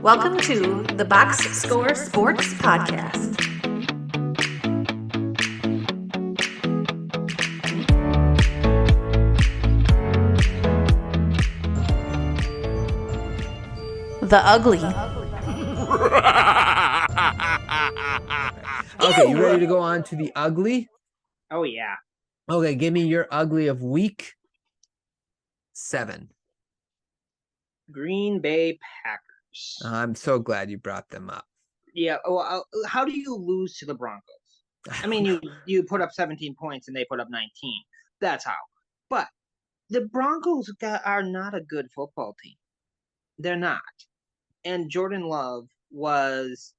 Welcome to the Box Score Sports Podcast. The Ugly. Okay, you ready to go on to the ugly? Oh, yeah. Okay, give me your ugly of week 7. Green Bay Packers. I'm so glad you brought them up. Yeah. Well, how do you lose to the Broncos? I mean, you put up 17 points and they put up 19. That's how. But the Broncos are not a good football team. They're not. And Jordan Love was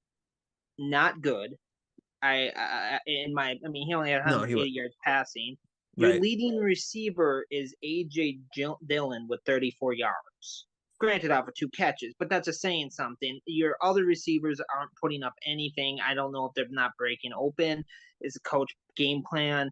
not good. He only had 180 yards passing. Your leading receiver is A.J. Dillon with 34 yards. Granted, off of 2 catches, but that's just saying something. Your other receivers aren't putting up anything. I don't know if they're not breaking open. Is the coach game plan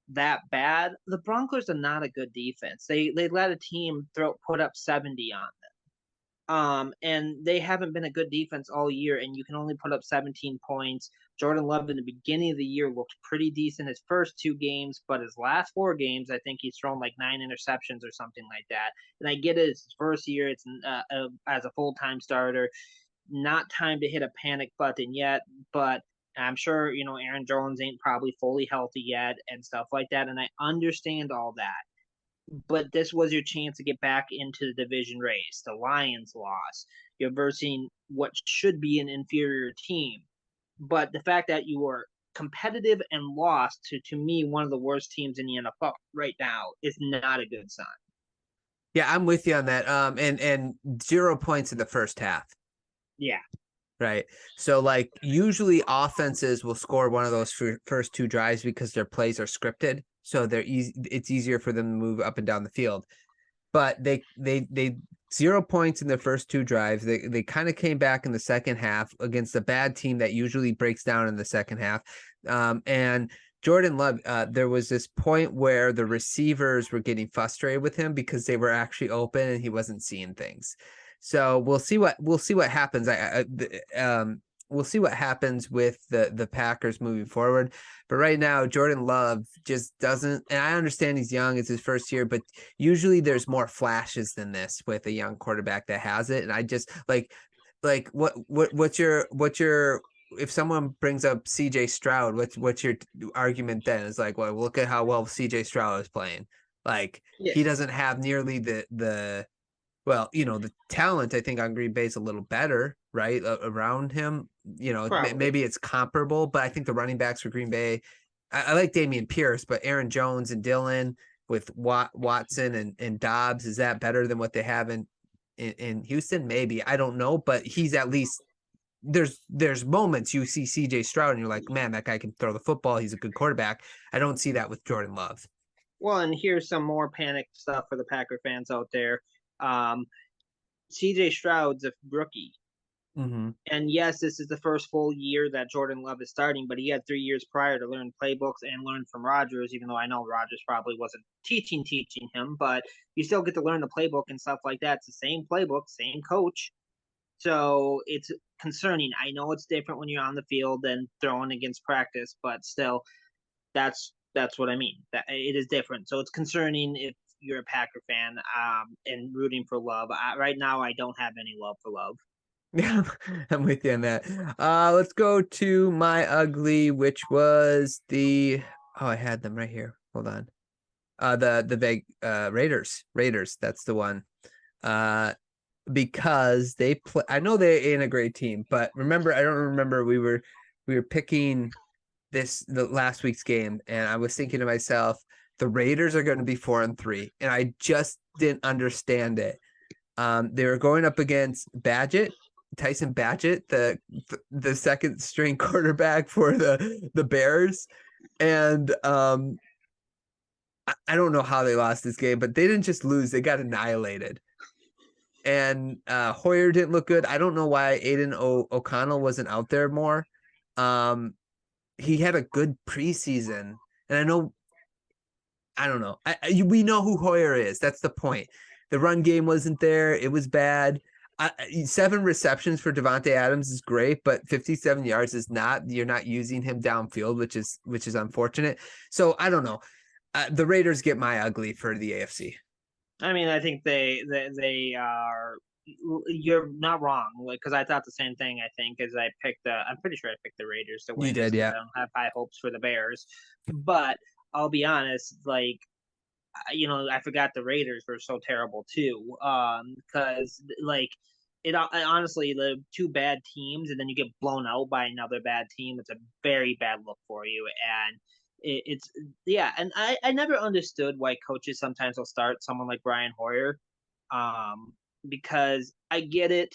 that bad? The Broncos are not a good defense. They let a team put up 70 on them. And they haven't been a good defense all year, and you can only put up 17 points. Jordan Love in the beginning of the year looked pretty decent his first 2 games, but his last 4 games, I think he's thrown like 9 interceptions or something like that. And I get it, it's his first year, it's as a full-time starter, not time to hit a panic button yet, but I'm sure, Aaron Jones ain't probably fully healthy yet and stuff like that, and I understand all that. But this was your chance to get back into the division race. The Lions lost. You're versing what should be an inferior team. But the fact that you were competitive and lost to me, one of the worst teams in the NFL right now is not a good sign. Yeah, I'm with you on that. And 0 points in the first half. Yeah. Right. So, like, usually offenses will score one of those first 2 drives because their plays are scripted. So it's easier for them to move up and down the field. But they 0 points in the first 2 drives. They kind of came back in the second half against a bad team that usually breaks down in the second half. And Jordan Love, there was this point where the receivers were getting frustrated with him because they were actually open and he wasn't seeing things. So we'll see what happens. We'll see what happens with the Packers moving forward. But right now, Jordan Love just doesn't, and I understand he's young, it's his first year, but usually there's more flashes than this with a young quarterback that has it. And I just like what's your if someone brings up CJ Stroud, what's your argument then? It's like, well, look at how well CJ Stroud is playing. Like, he doesn't have nearly the talent, I think, on Green Bay is a little better, right? Around him, maybe it's comparable, but I think the running backs for Green Bay, I like Dameon Pierce, but Aaron Jones and Dillon with Watson and Dobbs, is that better than what they have in Houston? Maybe. I don't know, but he's at least, there's moments you see CJ Stroud and you're like, man, that guy can throw the football. He's a good quarterback. I don't see that with Jordan Love. Well, and here's some more panic stuff for the Packer fans out there. CJ Stroud's a rookie. Mm-hmm. And yes, this is the first full year that Jordan Love is starting, but he had 3 years prior to learn playbooks and learn from Rodgers, even though I know Rodgers probably wasn't teaching him, but you still get to learn the playbook and stuff like that. It's the same playbook, same coach. So it's concerning. I know it's different when you're on the field than throwing against practice, but still, that's what I mean. That it is different. So it's concerning if you're a Packer fan and rooting for Love. Right now, I don't have any love for Love. Yeah, I'm with you on that. Let's go to my ugly, which was I had them right here. Hold on. The Raiders. That's the one. Because they play. I know they ain't a great team, but I don't remember we were picking the last week's game, and I was thinking to myself, the Raiders are going to be 4-3, and I just didn't understand it. They were going up against Tyson Badgett, the second string quarterback for the Bears, and I don't know how they lost this game, but they didn't just lose; they got annihilated. And Hoyer didn't look good. I don't know why Aiden O'Connell wasn't out there more. He had a good preseason, and I don't know. We know who Hoyer is. That's the point. The run game wasn't there. It was bad. 7 receptions for Devontae Adams is great, but 57 yards is not. You're not using him downfield, which is unfortunate. So I don't know. The Raiders get my ugly for the AFC. I mean, I think they are. You're not wrong, because I thought the same thing. I think as I'm pretty sure I picked the Raiders to win. You did, yeah. I don't have high hopes for the Bears, but I'll be honest. I forgot the Raiders were so terrible too. Because honestly, the 2 bad teams, and then you get blown out by another bad team. It's a very bad look for you, and and I never understood why coaches sometimes will start someone like Brian Hoyer, because I get it,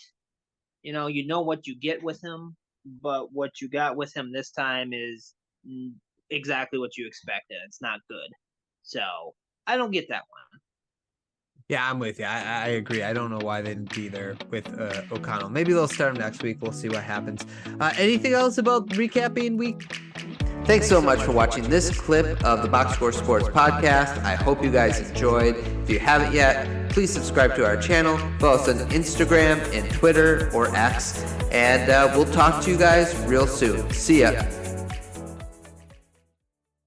you know what you get with him, but what you got with him this time is exactly what you expected. It's not good, so I don't get that one. Yeah, I'm with you. I agree. I don't know why they didn't be there with O'Connell. Maybe they'll start him next week. We'll see what happens. Anything else about recapping week? Thanks so much for watching this clip of the Box Score Sports podcast. I hope you guys enjoyed. If you haven't yet, please subscribe to our channel. Follow us on Instagram and Twitter or X. And we'll talk to you guys real soon. See ya.